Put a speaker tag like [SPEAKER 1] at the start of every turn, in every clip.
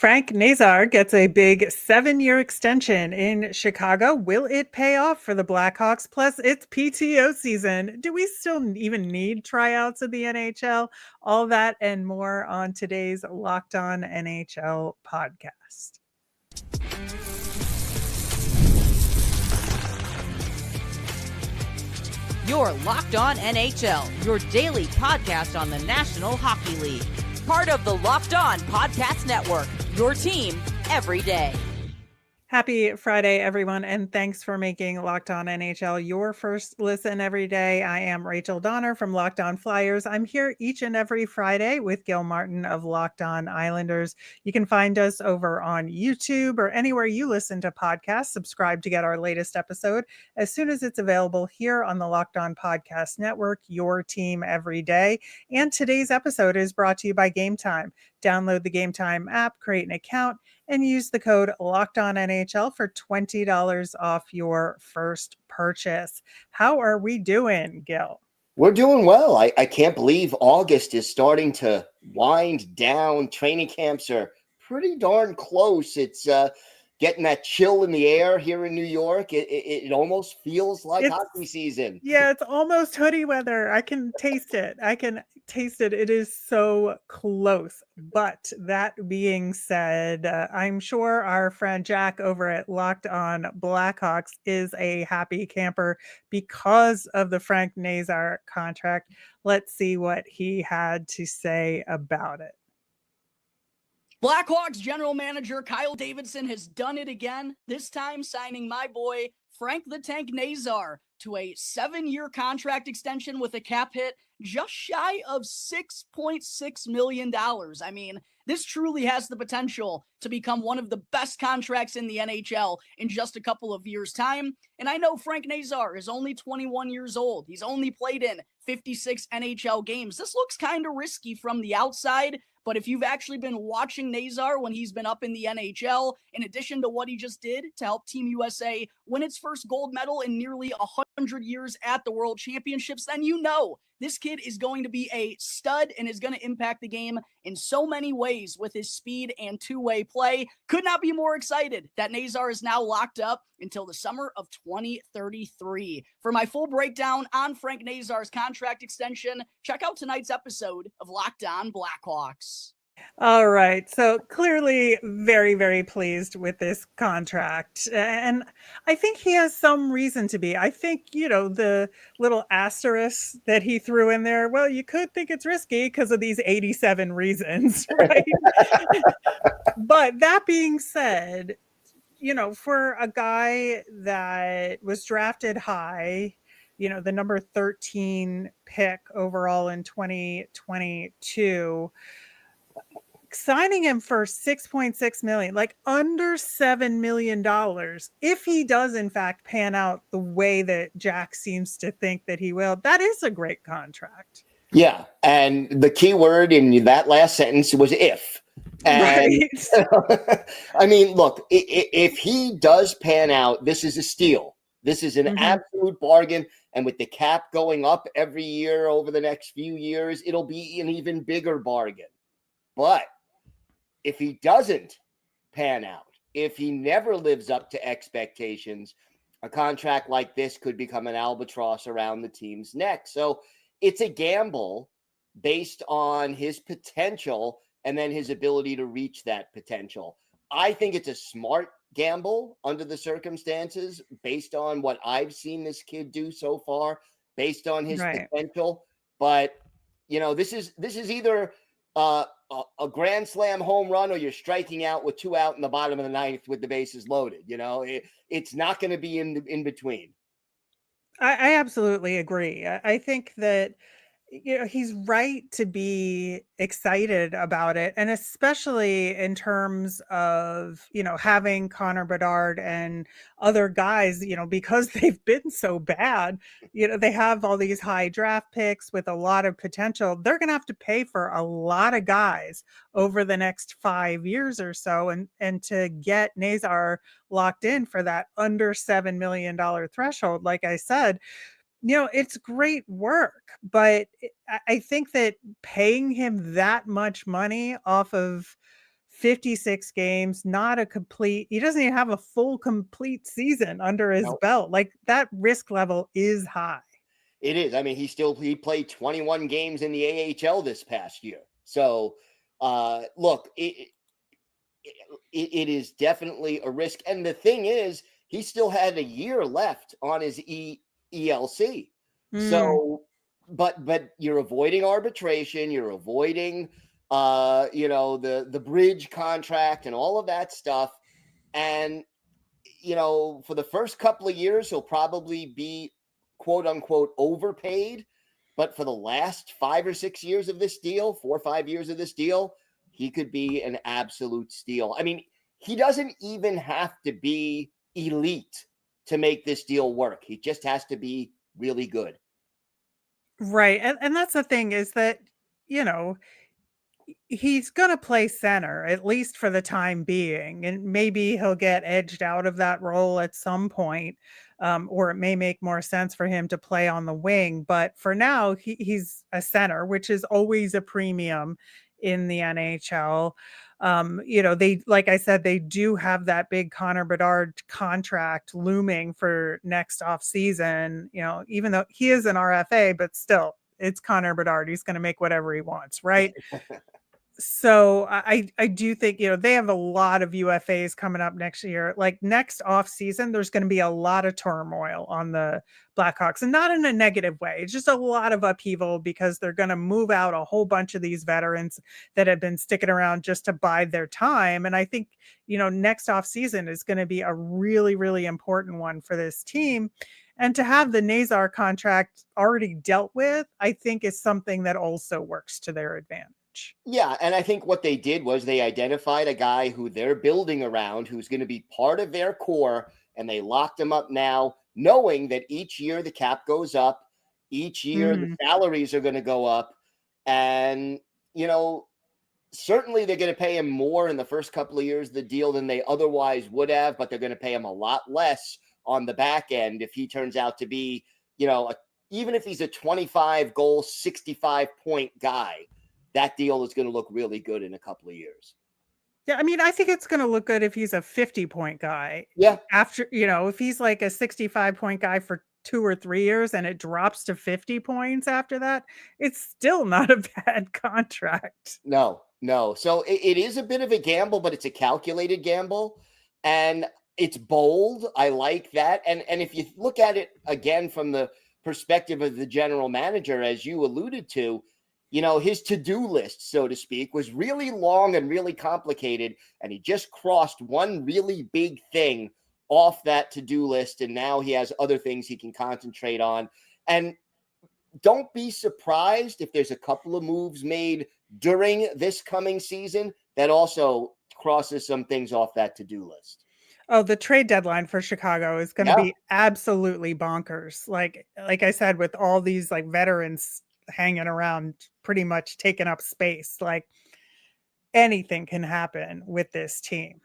[SPEAKER 1] Frank Nazar gets a big 7-year extension in Chicago. Will it pay off for the Blackhawks? Plus, it's PTO season. Do we still even need tryouts of the NHL? All that and more on today's Locked On NHL podcast.
[SPEAKER 2] You're Locked On NHL, your daily podcast on the National Hockey League. Part of the Locked On Podcast Network, your team every day.
[SPEAKER 1] Happy Friday, everyone, and thanks for making Locked On NHL your first listen every day. I am Rachel Donner from Locked On Flyers. I'm here each and every Friday with Gil Martin of Locked On Islanders. You can find us over on YouTube or anywhere you listen to podcasts. Subscribe to get our latest episode as soon as it's available here on the Locked On Podcast Network, your team every day. And today's episode is brought to you by Game Time. Download the Game Time app, create an account, and use the code LOCKEDONNHL for $20 off your first purchase. How are we doing, Gil?
[SPEAKER 3] We're doing well. I can't believe August is starting to wind down. Training camps are pretty darn close. It's getting that chill in the air here in New York. It almost feels like hockey season.
[SPEAKER 1] Yeah, it's almost hoodie weather. I can taste it. It is so close. But that being said, I'm sure our friend Jack over at Locked On Blackhawks is a happy camper because of the Frank Nazar contract. Let's see what he had to say about it.
[SPEAKER 4] Blackhawks general manager Kyle Davidson has done it again, this time signing my boy Frank the Tank Nazar to a 7-year contract extension with a cap hit just shy of $6.6 million. I mean, this truly has the potential to become one of the best contracts in the NHL in just a couple of years' time. And I know Frank Nazar is only 21 years old. He's only played in 56 NHL games. This looks kind of risky from the outside, but if you've actually been watching Nazar when he's been up in the NHL, in addition to what he just did to help Team USA win its first gold medal in nearly 100 years at the World Championships, then you know this kid is going to be a stud and is going to impact the game in so many ways with his speed and two-way play. Could not be more excited that Nazar is now locked up until the summer of 2033. For my full breakdown on Frank Nazar's contract extension, check out tonight's episode of Locked On Blackhawks.
[SPEAKER 1] All right. So clearly very, very pleased with this contract. And I think he has some reason to be. I think, the little asterisk that he threw in there, well, you could think it's risky because of these 87 reasons, right? But that being said, for a guy that was drafted high, the number 13 pick overall in 2022, signing him for $6.6 million, like under $7 million, if he does in fact pan out the way that Jack seems to think that he will, that is a great contract.
[SPEAKER 3] Yeah, and the key word in that last sentence was if. And, right. I mean, look, if he does pan out, this is a steal. This is an absolute bargain. And with the cap going up every year over the next few years, it'll be an even bigger bargain. But if he doesn't pan out, if he never lives up to expectations, a contract like this could become an albatross around the team's neck. So it's a gamble based on his potential and then his ability to reach that potential. I think it's a smart gamble under the circumstances based on what I've seen this kid do so far, based on his potential. But, this is either a grand slam home run or you're striking out with 2 out in the bottom of the ninth with the bases loaded. It's not going to be in between.
[SPEAKER 1] I absolutely agree. I think that he's right to be excited about it. And especially in terms of, having Connor Bedard and other guys, because they've been so bad, they have all these high draft picks with a lot of potential. They're going to have to pay for a lot of guys over the next 5 years or so. And to get Nazar locked in for that under $7 million threshold, like I said, it's great work, but I think that paying him that much money off of 56 games, not a complete, he doesn't even have a full complete season under his belt. Like, that risk level is high.
[SPEAKER 3] It is. I mean, he played 21 games in the AHL this past year. So, look, it is definitely a risk. And the thing is, he still had a year left on his ELC. So, but you're avoiding arbitration, you're avoiding, the bridge contract and all of that stuff. And, for the first couple of years, he'll probably be quote unquote overpaid. But for the last 5 or 6 years of this deal, 4 or 5 years of this deal, he could be an absolute steal. I mean, he doesn't even have to be elite to make this deal work. He just has to be really good.
[SPEAKER 1] Right. And that's the thing, is that, he's going to play center, at least for the time being. And maybe he'll get edged out of that role at some point, or it may make more sense for him to play on the wing. But for now, he's a center, which is always a premium in the NHL. Like I said, they do have that big Connor Bedard contract looming for next off season, even though he is an RFA, but still, it's Connor Bedard. He's going to make whatever he wants, right? So I do think, they have a lot of UFAs coming up next year. Like, next off season, there's going to be a lot of turmoil on the Blackhawks, and not in a negative way. It's just a lot of upheaval, because they're going to move out a whole bunch of these veterans that have been sticking around just to bide their time. And I think, next off season is going to be a really, really important one for this team. And to have the Nazar contract already dealt with, I think, is something that also works to their advantage.
[SPEAKER 3] Yeah, and I think what they did was they identified a guy who they're building around, who's going to be part of their core, and they locked him up now, knowing that each year the cap goes up, each year the salaries are going to go up, and, certainly they're going to pay him more in the first couple of years of the deal than they otherwise would have, but they're going to pay him a lot less on the back end if he turns out to be, even if he's a 25 goal, 65 point guy. That deal is going to look really good in a couple of years.
[SPEAKER 1] Yeah, I mean, I think it's going to look good if he's a 50-point guy.
[SPEAKER 3] Yeah.
[SPEAKER 1] After, if he's like a 65-point guy for 2 or 3 years and it drops to 50 points after that, it's still not a bad contract.
[SPEAKER 3] No. So it is a bit of a gamble, but it's a calculated gamble, and it's bold. I like that. And if you look at it again from the perspective of the general manager, as you alluded to, his to-do list, so to speak, was really long and really complicated, and he just crossed one really big thing off that to-do list, and now he has other things he can concentrate on. And don't be surprised if there's a couple of moves made during this coming season that also crosses some things off that to-do list.
[SPEAKER 1] Oh, the trade deadline for Chicago is going to be absolutely bonkers. Like I said, with all these like veterans hanging around, pretty much taking up space, like, anything can happen with this team.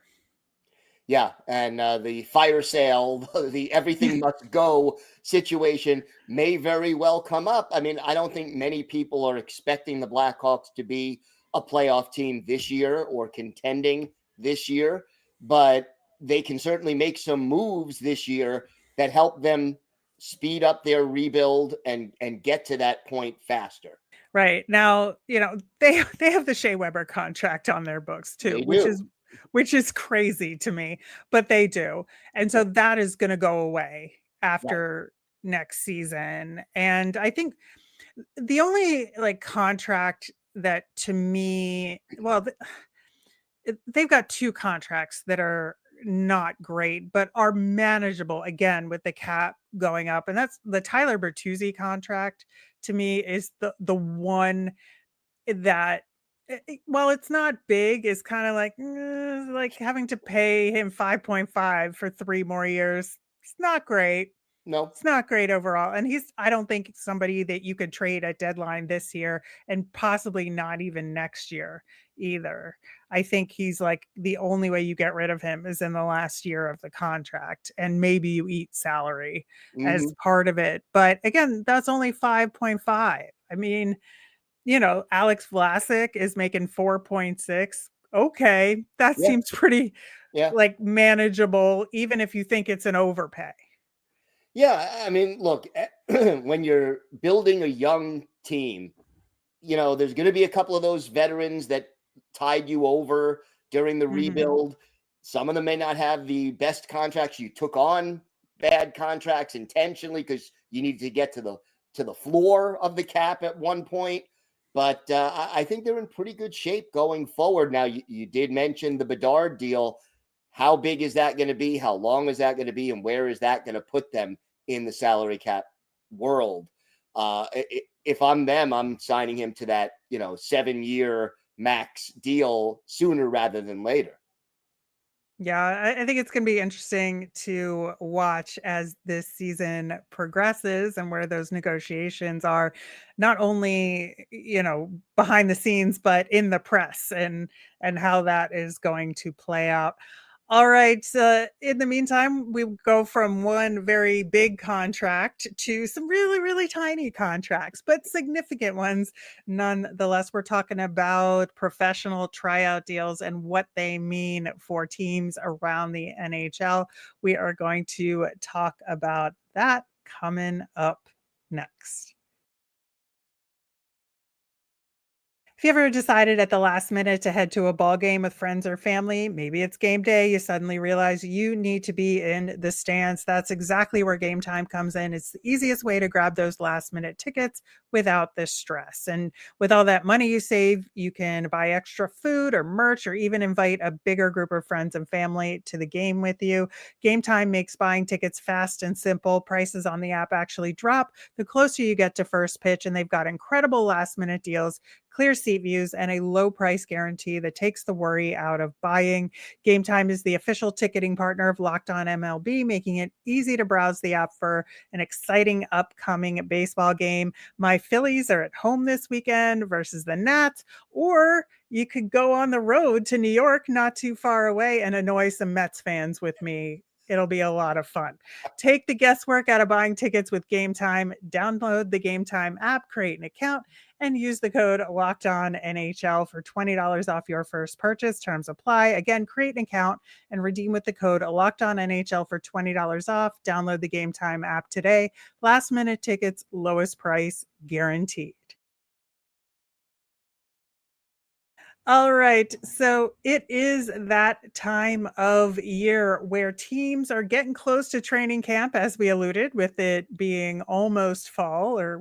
[SPEAKER 3] Yeah, and the fire sale, the everything must go situation may very well come up. I mean, I don't think many people are expecting the Blackhawks to be a playoff team this year or contending this year, but they can certainly make some moves this year that help them speed up their rebuild and get to that point faster.
[SPEAKER 1] Right. Now, they have the Shea Weber contract on their books too, which is crazy to me, but they do. And so that is going to go away after next season. And I think the only like contract that, to me, they've got 2 contracts that are not great, but are manageable, again, with the cap going up. And that's the Tyler Bertuzzi contract. To me, is the one that, while it's not big, is kind of like having to pay him 5.5 for 3 more years. It's not great.
[SPEAKER 3] No,
[SPEAKER 1] it's not great overall. And I don't think somebody that you could trade at deadline this year, and possibly not even next year either. I think he's like, the only way you get rid of him is in the last year of the contract, and maybe you eat salary as part of it. But again, that's only 5.5. I mean, Alex Vlasic is making 4.6. okay, that
[SPEAKER 3] Yeah.
[SPEAKER 1] seems pretty
[SPEAKER 3] Yeah.
[SPEAKER 1] like manageable, even if you think it's an overpay.
[SPEAKER 3] Yeah. I mean, look, when you're building a young team, there's going to be a couple of those veterans that tied you over during the
[SPEAKER 1] Mhm.
[SPEAKER 3] rebuild. Some of them may not have the best contracts. You took on bad contracts intentionally because you needed to get to the floor of the cap at one point. But I think they're in pretty good shape going forward. Now, you did mention the Bedard deal. How big is that going to be? How long is that going to be? And where is that going to put them in the salary cap world? If I'm them, I'm signing him to that 7-year max deal sooner rather than later.
[SPEAKER 1] Yeah, I think it's going to be interesting to watch as this season progresses and where those negotiations are, not only behind the scenes, but in the press, and how that is going to play out. All right. In the meantime, we go from one very big contract to some really, really tiny contracts, but significant ones nonetheless. We're talking about professional tryout deals and what they mean for teams around the NHL. We are going to talk about that coming up next. If you ever decided at the last minute to head to a ball game with friends or family, maybe it's game day, you suddenly realize you need to be in the stands. That's exactly where Game Time comes in. It's the easiest way to grab those last minute tickets without the stress. And with all that money you save, you can buy extra food or merch or even invite a bigger group of friends and family to the game with you. Game Time makes buying tickets fast and simple. Prices on the app actually drop the closer you get to first pitch, and they've got incredible last minute deals, clear seat views, and a low price guarantee that takes the worry out of buying. Game Time is the official ticketing partner of Locked On MLB, making it easy to browse the app for an exciting upcoming baseball game. My Phillies are at home this weekend versus the Nats, or you could go on the road to New York, not too far away, and annoy some Mets fans with me. It'll be a lot of fun. Take the guesswork out of buying tickets with Game Time. Download the Game Time app, create an account, and use the code Locked On NHL for $20 off your first purchase. Terms apply. Again, create an account and redeem with the code Locked On NHL for $20 off. Download the Game Time app today. Last minute tickets, lowest price guaranteed. All right. So it is that time of year where teams are getting close to training camp, as we alluded, with it being almost fall, or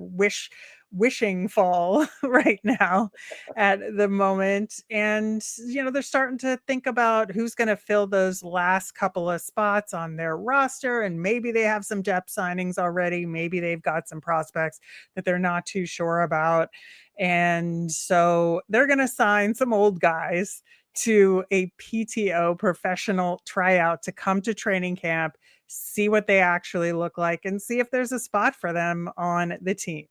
[SPEAKER 1] wishing fall right now at the moment. And, they're starting to think about who's going to fill those last couple of spots on their roster. And maybe they have some depth signings already. Maybe they've got some prospects that they're not too sure about. And so they're going to sign some old guys to a PTO, professional tryout, to come to training camp, see what they actually look like, and see if there's a spot for them on the team.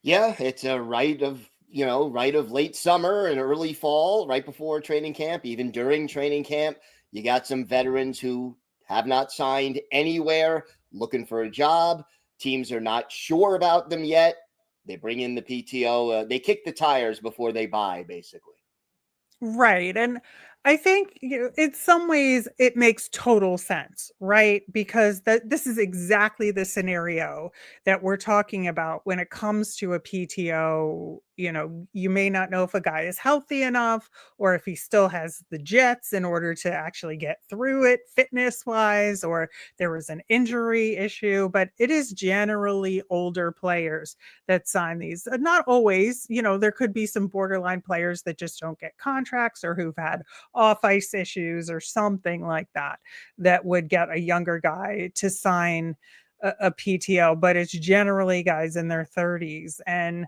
[SPEAKER 3] Yeah, it's a rite of late summer and early fall, right before training camp, even during training camp. You got some veterans who have not signed anywhere, looking for a job. Teams are not sure about them yet. They bring in the PTO. They kick the tires before they buy, basically.
[SPEAKER 1] Right. And I think, in some ways it makes total sense, right? Because this is exactly the scenario that we're talking about when it comes to a PTO. You may not know if a guy is healthy enough, or if he still has the jets in order to actually get through it fitness wise, or there was an injury issue, but it is generally older players that sign these. Not always, there could be some borderline players that just don't get contracts, or who've had off ice issues or something like that, that would get a younger guy to sign a PTO, but it's generally guys in their 30s. And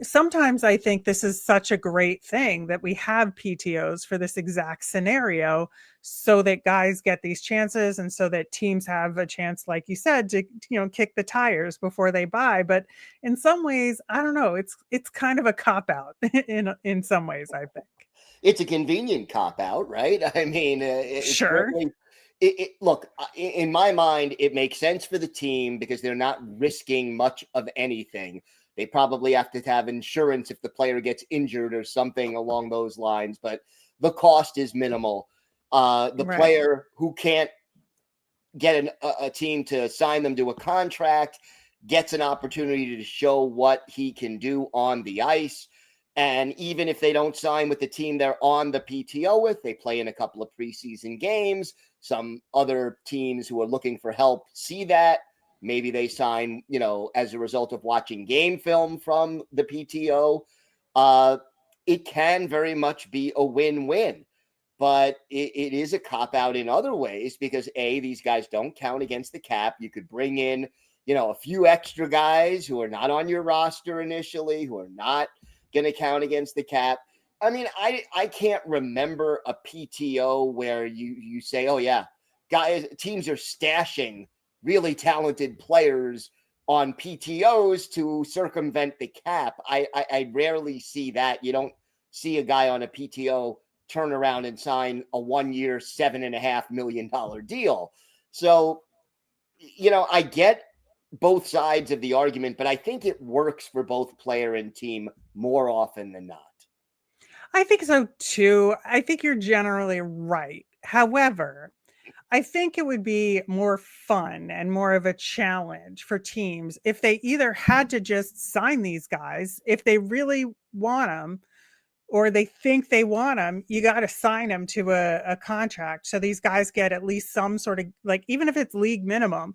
[SPEAKER 1] sometimes I think this is such a great thing that we have PTOs for this exact scenario, so that guys get these chances, and so that teams have a chance, like you said, to kick the tires before they buy. But in some ways, I don't know, it's kind of a cop out in some ways, I think.
[SPEAKER 3] It's a convenient cop out, right? I mean, it's
[SPEAKER 1] Sure.
[SPEAKER 3] certainly. Look, in my mind, it makes sense for the team because they're not risking much of anything. They probably have to have insurance if the player gets injured or something along those lines, but the cost is minimal. The
[SPEAKER 1] Right.
[SPEAKER 3] player who can't get a team to sign them to a contract gets an opportunity to show what he can do on the ice. And even if they don't sign with the team they're on the PTO with, they play in a couple of preseason games. Some other teams who are looking for help see that. Maybe they sign, as a result of watching game film from the PTO. It can very much be a win-win. But it is a cop-out in other ways because, A, these guys don't count against the cap. You could bring in, a few extra guys who are not on your roster initially, who are not going to count against the cap. I mean, I can't remember a PTO where you say, oh, yeah, teams are stashing really talented players on PTOs to circumvent the cap. I rarely see that. You don't see a guy on a PTO turn around and sign a 1-year, $7.5 million deal. So, I get both sides of the argument, but I think it works for both player and team more often than not.
[SPEAKER 1] I think so too. I think you're generally right. However, I think it would be more fun and more of a challenge for teams if they either had to just sign these guys, if they really want them, or they think they want them, you got to sign them to a contract. So these guys get at least some sort of, like, even if it's league minimum,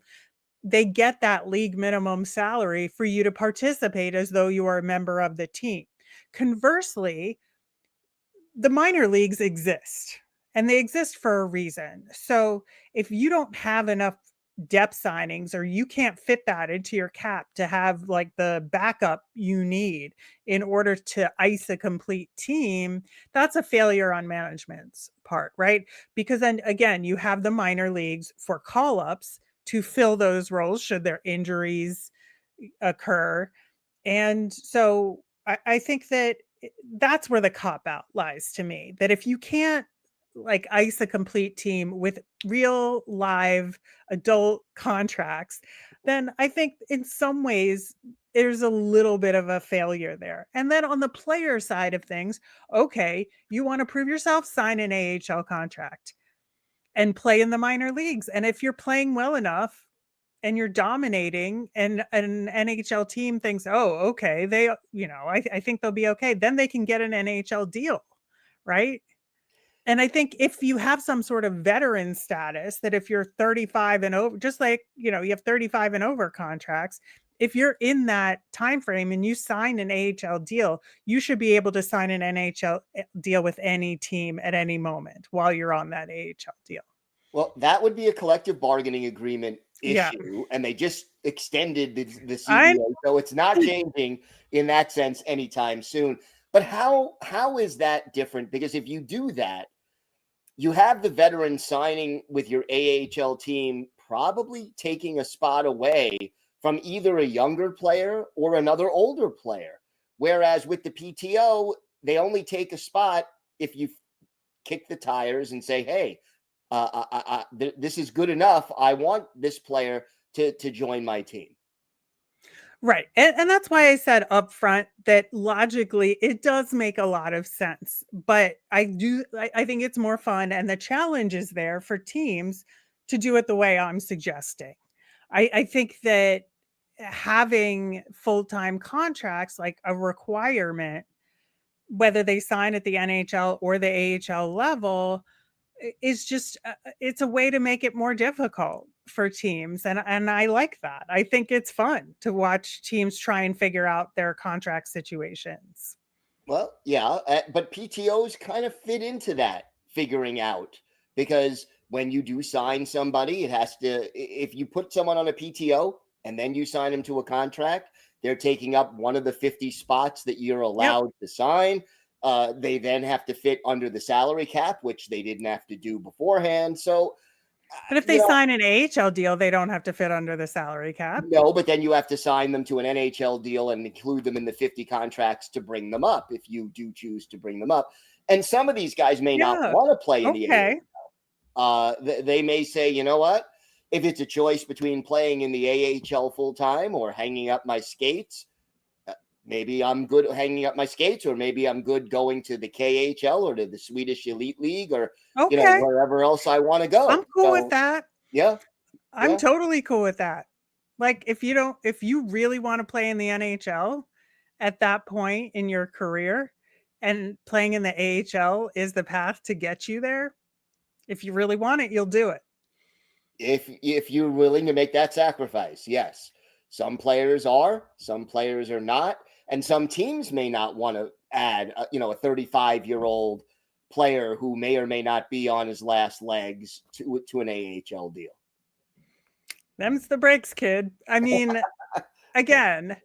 [SPEAKER 1] they get that league minimum salary for you to participate as though you are a member of the team. Conversely, the minor leagues exist and they exist for a reason. So if you don't have enough depth signings or you can't fit that into your cap to have like the backup you need in order to ice a complete team, that's a failure on management's part, right? Because then again, you have the minor leagues for call-ups to fill those roles should their injuries occur. And so I think that that's where the cop out lies to me, that if you can't like ice a complete team with real live adult contracts, then I think in some ways there's a little bit of a failure there. And then on the player side of things, okay, you want to prove yourself, sign an AHL contract and play in the minor leagues. And if you're playing well enough and you're dominating and an NHL team thinks, oh, okay, they, I think they'll be okay, then they can get an NHL deal, right? And I think if you have some sort of veteran status, that if you're 35 and over, just like, you have 35 and over contracts, if you're in that time frame and you sign an AHL deal, you should be able to sign an NHL deal with any team at any moment while you're on that AHL deal.
[SPEAKER 3] Well, that would be a collective bargaining agreement issue,
[SPEAKER 1] Yeah.
[SPEAKER 3] and they just extended the CBA, so it's not changing in that sense anytime soon. But how is that different? Because if you do that, you have the veteran signing with your AHL team, probably taking a spot away from either a younger player or another older player. Whereas with the PTO, they only take a spot if you kick the tires and say, hey, this is good enough. I want this player to join my team.
[SPEAKER 1] Right. And that's why I said up front that logically it does make a lot of sense. But I think it's more fun. And the challenge is there for teams to do it the way I'm suggesting. I think that having full-time contracts, like a requirement, whether they sign at the NHL or the AHL level, is just it's a way to make it more difficult for teams, and I like that. I think it's fun to watch teams try and figure out their contract situations.
[SPEAKER 3] Well, yeah, but PTOs kind of fit into that figuring out, because when you do sign somebody, it has to, if you put someone on a PTO and then you sign them to a contract, they're taking up one of the 50 spots that you're allowed to sign. They then have to fit under the salary cap, which they didn't have to do beforehand. So,
[SPEAKER 1] but if they sign an AHL deal, they don't have to fit under the salary cap.
[SPEAKER 3] No, but then you have to sign them to an NHL deal and include them in the 50 contracts to bring them up if you do choose to bring them up. And some of these guys may not want to play in the AHL. They may say, you know what? If it's a choice between playing in the AHL full time or hanging up my skates, maybe I'm good hanging up my skates, or maybe I'm good going to the KHL or to the Swedish Elite League, or
[SPEAKER 1] Okay.
[SPEAKER 3] wherever else I want to go.
[SPEAKER 1] I'm cool with that.
[SPEAKER 3] Yeah.
[SPEAKER 1] I'm totally cool with that. Like if you really want to play in the NHL at that point in your career, and playing in the AHL is the path to get you there, if you really want it, you'll do it.
[SPEAKER 3] If you're willing to make that sacrifice, yes. Some players are, some players are not, and some teams may not want to add a 35-year-old player who may or may not be on his last legs to an AHL deal.
[SPEAKER 1] Them's the breaks, kid. I mean, again,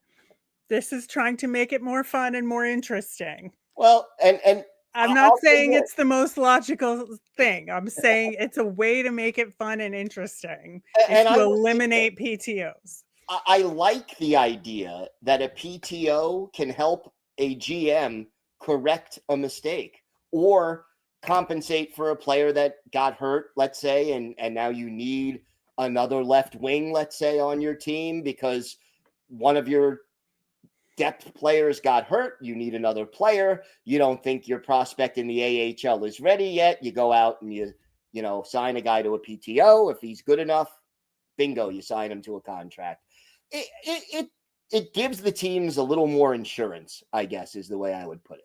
[SPEAKER 1] this is trying to make it more fun and more interesting.
[SPEAKER 3] Well, and
[SPEAKER 1] I'm not saying it's the most logical thing. I'm saying it's a way to make it fun and interesting, and to eliminate PTOs.
[SPEAKER 3] I like the idea that a PTO can help a GM correct a mistake or compensate for a player that got hurt, let's say, and now you need another left wing, let's say, on your team because one of your depth players got hurt. You need another player. You don't think your prospect in the AHL is ready yet. You go out and you sign a guy to a PTO. If he's good enough, bingo, you sign him to a contract. It gives the teams a little more insurance, I guess, is the way I would put it.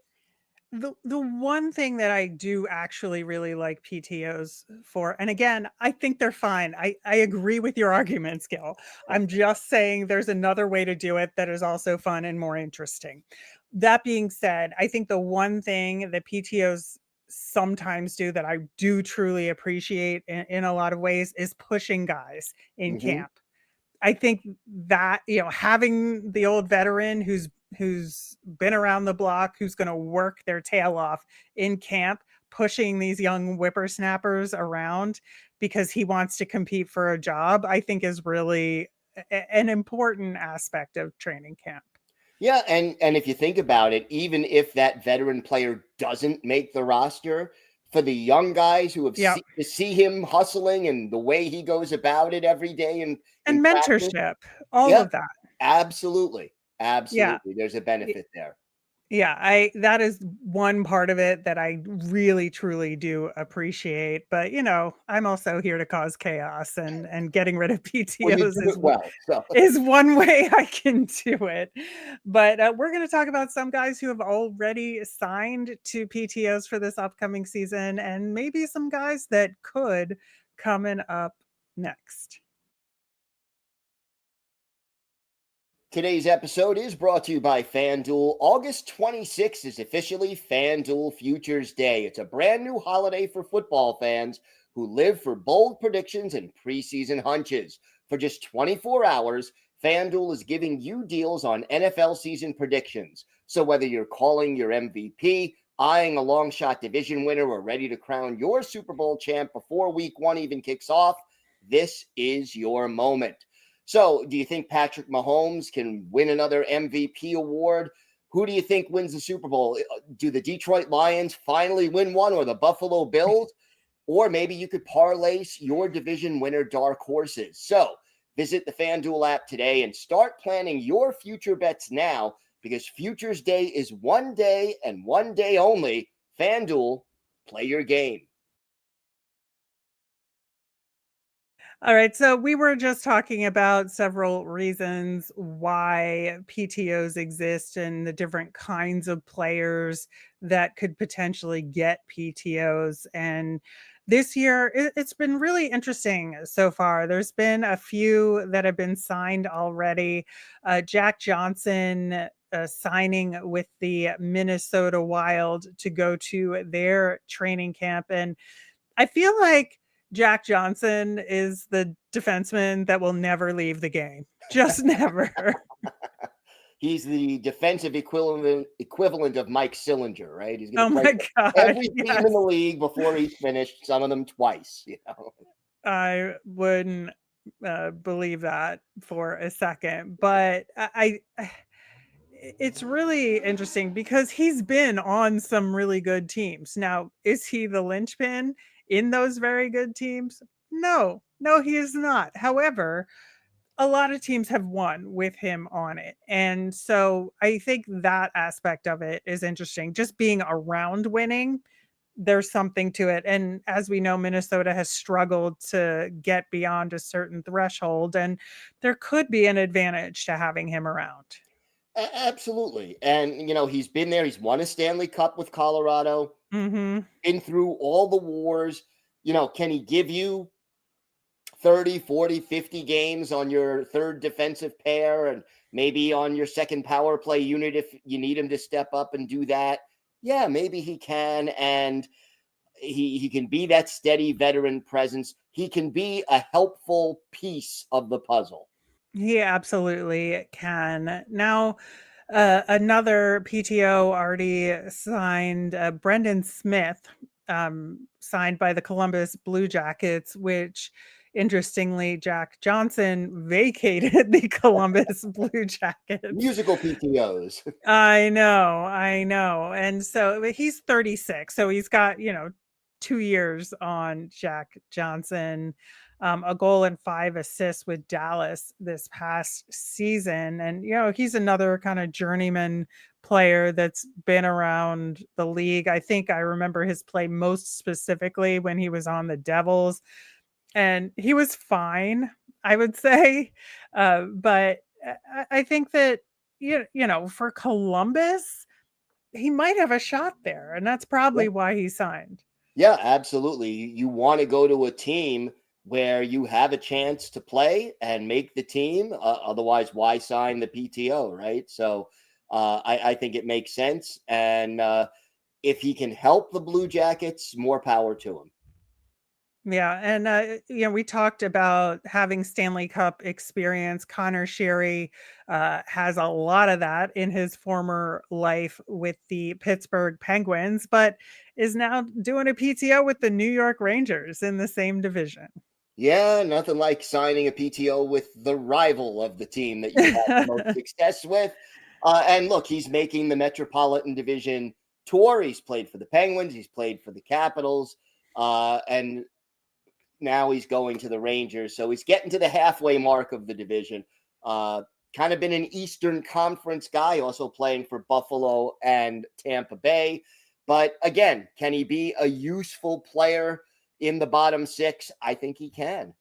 [SPEAKER 1] The one thing that I do actually really like PTOs for, and again, I think they're fine. I agree with your arguments, Gil. I'm just saying there's another way to do it that is also fun and more interesting. That being said, I think the one thing that PTOs sometimes do that I do truly appreciate in a lot of ways is pushing guys in camp. I think that, having the old veteran who's been around the block, who's going to work their tail off in camp, pushing these young whippersnappers around because he wants to compete for a job, I think is really an important aspect of training camp.
[SPEAKER 3] Yeah, and if you think about it, even if that veteran player doesn't make the roster, for the young guys who have to see him hustling and the way he goes about it every day and
[SPEAKER 1] mentorship, practice, all of that.
[SPEAKER 3] Absolutely. There's a benefit there.
[SPEAKER 1] Yeah, that is one part of it that I really truly do appreciate. But I'm also here to cause chaos, and getting rid of PTOs is one way I can do it. But we're going to talk about some guys who have already signed to PTOs for this upcoming season, and maybe some guys that could coming up next.
[SPEAKER 3] Today's episode is brought to you by FanDuel. August 26th is officially FanDuel Futures Day. It's a brand new holiday for football fans who live for bold predictions and preseason hunches. For just 24 hours, FanDuel is giving you deals on NFL season predictions. So whether you're calling your MVP, eyeing a long shot division winner, or ready to crown your Super Bowl champ before week 1 even kicks off, this is your moment. So, do you think Patrick Mahomes can win another MVP award? Who do you think wins the Super Bowl? Do the Detroit Lions finally win one, or the Buffalo Bills? Or maybe you could parlay your division winner dark horses. So, visit the FanDuel app today and start planning your future bets now, because Futures Day is one day and one day only. FanDuel, play your game.
[SPEAKER 1] All right, so we were just talking about several reasons why PTOs exist and the different kinds of players that could potentially get PTOs. And this year, it's been really interesting so far. There's been a few that have been signed already. Jack Johnson signing with the Minnesota Wild to go to their training camp. And I feel like Jack Johnson is the defenseman that will never leave the game. Just never.
[SPEAKER 3] He's the defensive equivalent of Mike Sillinger, right? He's going to play every team in the league before he's finished, some of them twice.
[SPEAKER 1] I wouldn't believe that for a second, but it's really interesting because he's been on some really good teams. Now, is he the linchpin in those very good teams? No, he is not. However, a lot of teams have won with him on it. And so I think that aspect of it is interesting. Just being around winning, there's something to it. And as we know, Minnesota has struggled to get beyond a certain threshold, and there could be an advantage to having him around.
[SPEAKER 3] Absolutely. And, he's been there. He's won a Stanley Cup with Colorado,
[SPEAKER 1] Mhm.
[SPEAKER 3] been through all the wars. Can he give you 30, 40, 50 games on your third defensive pair and maybe on your second power play unit if you need him to step up and do that? Yeah, maybe he can. And he can be that steady veteran presence. He can be a helpful piece of the puzzle.
[SPEAKER 1] He absolutely can. Now, another PTO already signed, Brendan Smith, signed by the Columbus Blue Jackets, which interestingly, Jack Johnson vacated the Columbus Blue Jackets.
[SPEAKER 3] Musical PTOs.
[SPEAKER 1] I know. And so he's 36. So he's got, 2 years on Jack Johnson. A goal and 5 assists with Dallas this past season. And, he's another kind of journeyman player that's been around the league. I think I remember his play most specifically when he was on the Devils, and he was fine, I would say. But I think that, for Columbus, he might have a shot there. And that's probably why he signed.
[SPEAKER 3] Yeah, absolutely. You want to go to a team where you have a chance to play and make the team. Otherwise, why sign the PTO, right? So I think it makes sense. And if he can help the Blue Jackets, more power to him.
[SPEAKER 1] Yeah, and we talked about having Stanley Cup experience. Connor Sherry has a lot of that in his former life with the Pittsburgh Penguins, but is now doing a PTO with the New York Rangers in the same division.
[SPEAKER 3] Yeah, nothing like signing a PTO with the rival of the team that you have the most success with. And look, he's making the Metropolitan Division tour. He's played for the Penguins. He's played for the Capitals. And now he's going to the Rangers. So he's getting to the halfway mark of the division. Kind of been an Eastern Conference guy, also playing for Buffalo and Tampa Bay. But again, can he be a useful player in the bottom six? I think he can.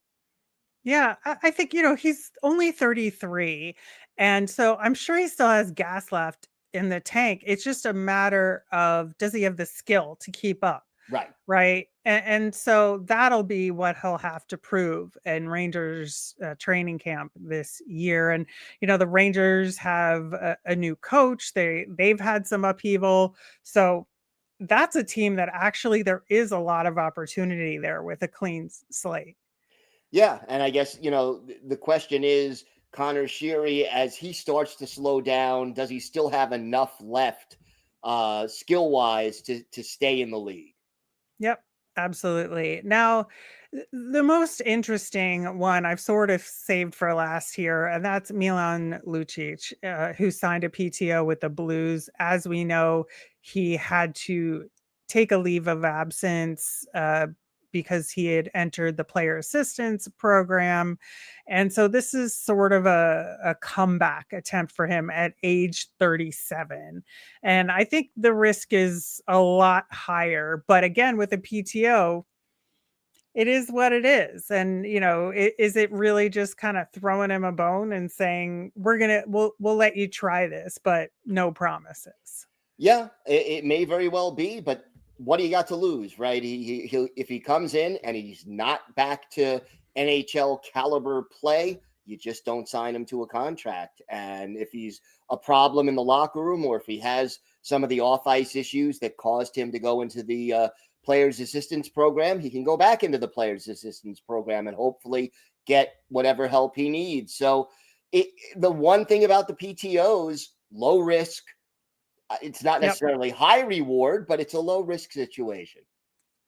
[SPEAKER 1] Yeah, I think, he's only 33. And so I'm sure he still has gas left in the tank. It's just a matter of, does he have the skill to keep up?
[SPEAKER 3] Right.
[SPEAKER 1] Right. And so that'll be what he'll have to prove in Rangers training camp this year. And, the Rangers have a new coach. They've had some upheaval. So that's a team that actually there is a lot of opportunity there with a clean slate.
[SPEAKER 3] Yeah. And I guess, the question is, Connor Sherry, as he starts to slow down, does he still have enough left skill-wise to stay in the league?
[SPEAKER 1] Yep, absolutely. Now, the most interesting one I've sort of saved for last here, and that's Milan Lucic, who signed a PTO with the Blues. As we know, he had to take a leave of absence because he had entered the player assistance program. And so this is sort of a comeback attempt for him at age 37. And I think the risk is a lot higher. But again, with a PTO, it is what it is. And, is it really just kind of throwing him a bone and saying, we'll let you try this, but no promises?
[SPEAKER 3] Yeah, it may very well be, but what do you got to lose, right? He'll if he comes in and he's not back to NHL caliber play, you just don't sign him to a contract. And if he's a problem in the locker room, or if he has some of the off-ice issues that caused him to go into the players assistance program, he can go back into the players assistance program and hopefully get whatever help he needs. So the one thing about the PTOs, low risk. It's not necessarily high reward, but it's a low risk situation.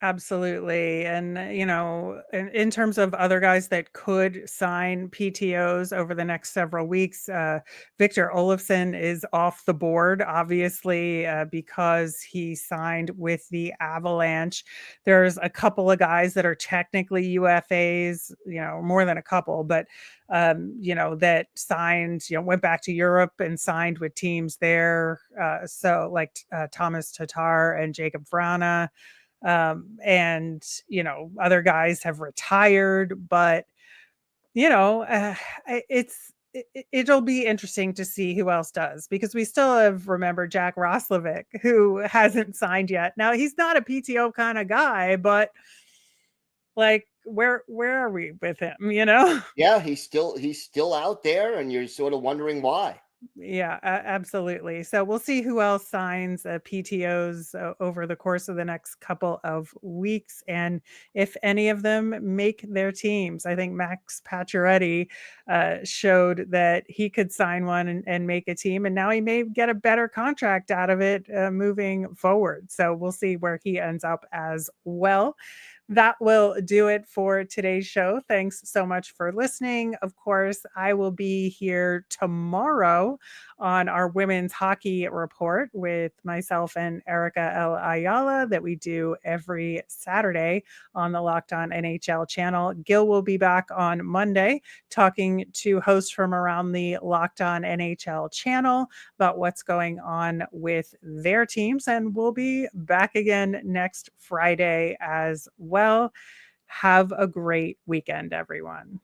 [SPEAKER 1] Absolutely. And, in terms of other guys that could sign PTOs over the next several weeks, Victor Olofsson is off the board, obviously, because he signed with the Avalanche. There's a couple of guys that are technically UFAs, more than a couple, but, that signed, went back to Europe and signed with teams there. So like Thomas Tatar and Jacob Vrana. And other guys have retired, but it'll be interesting to see who else does, because we still remember Jack Roslovic, who hasn't signed yet. Now he's not a PTO kind of guy, but like where are we with him?
[SPEAKER 3] Yeah, he's still out there, and you're sort of wondering why.
[SPEAKER 1] Yeah, absolutely. So we'll see who else signs PTOs over the course of the next couple of weeks, and if any of them make their teams. I think Max Pacioretty showed that he could sign one and make a team, and now he may get a better contract out of it moving forward. So we'll see where he ends up as well. That will do it for today's show. Thanks so much for listening. Of course, I will be here tomorrow on our women's hockey report with myself and Erica L. Ayala that we do every Saturday on the Locked On NHL channel. Gil will be back on Monday talking to hosts from around the Locked On NHL channel about what's going on with their teams. And we'll be back again next Friday as well. Have a great weekend, everyone.